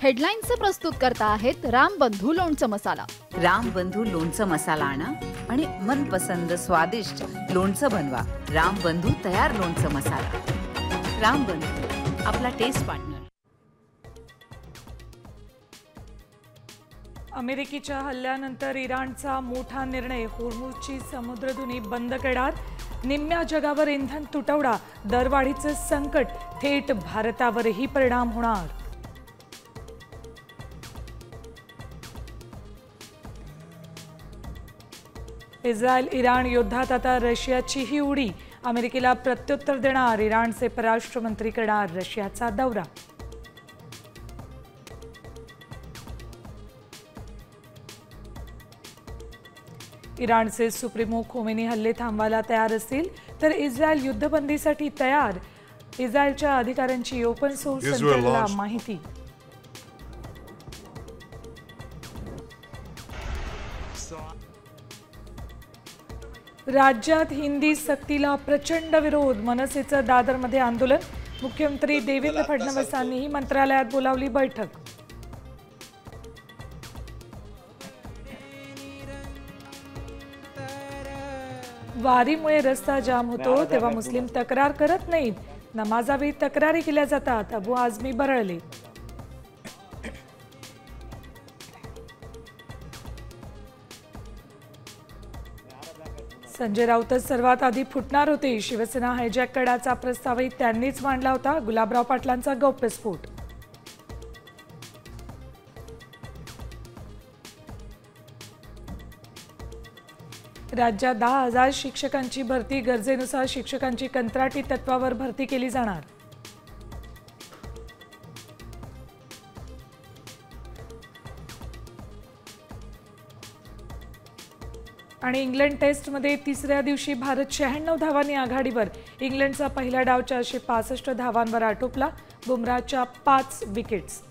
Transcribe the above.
हेडलाईन्सचे प्रस्तुत करता आहेत रामबंधू लोणचं मसाला। रामबंधू लोणचं मसाला आणा आणि मनपसंद स्वादिष्ट लोणचं बनवा। रामबंधू तयार लोणचं मसाला। रामबंधू, आपला टेस्ट पार्टनर। अमेरिकेच्या हल्ल्यानंतर इराणचा मोठा निर्णय, होर्मुझची समुद्रधुनी बंद करणार। निम्म्या जगावर इंधन तुटवडा, दरवाढीचे संकट थेट भारतावरही परिणाम होणार। इस्रायल इराण युद्धात आता रशियाचीही उडी, अमेरिकेला प्रत्युत्तर देणार। इराणचे परराष्ट्र मंत्री करणार रशियाचा दौरा। इराणचे सुप्रीमो खोमेनी हल्ले थांबवायला तयार असतील तर इस्रायल युद्धबंदीसाठी तयार। इस्रायलच्या अधिकाऱ्यांची ओपन सोर्स सेंटरला माहिती। राज्यात हिंदी सक्तीला प्रचंड विरोध, मनसेचं दादरमध्ये आंदोलन। मुख्यमंत्री देवेंद्र फडणवीसांनीही मंत्रालयात बोलावली बैठक। वारीमुळे रस्ता जाम होतो तेव्हा मुस्लिम तक्रार करत नाहीत, नमाजावेळी तक्रारी केल्या जातात। अबू आझमी बरळले। संजय राऊतच सर्वात आधी फुटणार होते, शिवसेना हायजॅक करण्याचा प्रस्तावही त्यांनीच मांडला होता। गुलाबराव पाटलांचा गौप्यस्फोट। राज्यात 10,000 शिक्षकांची भरती, गरजेनुसार शिक्षकांची कंत्राटी तत्वावर भरती केली जाणार। आणि इंग्लंड टेस्टमध्ये तिसऱ्या दिवशी भारत 96 धावांनी आघाडीवर। इंग्लंडचा पहिला डाव 465 धावांवर आटोपला, बुमराहच्या 5 विकेट्स।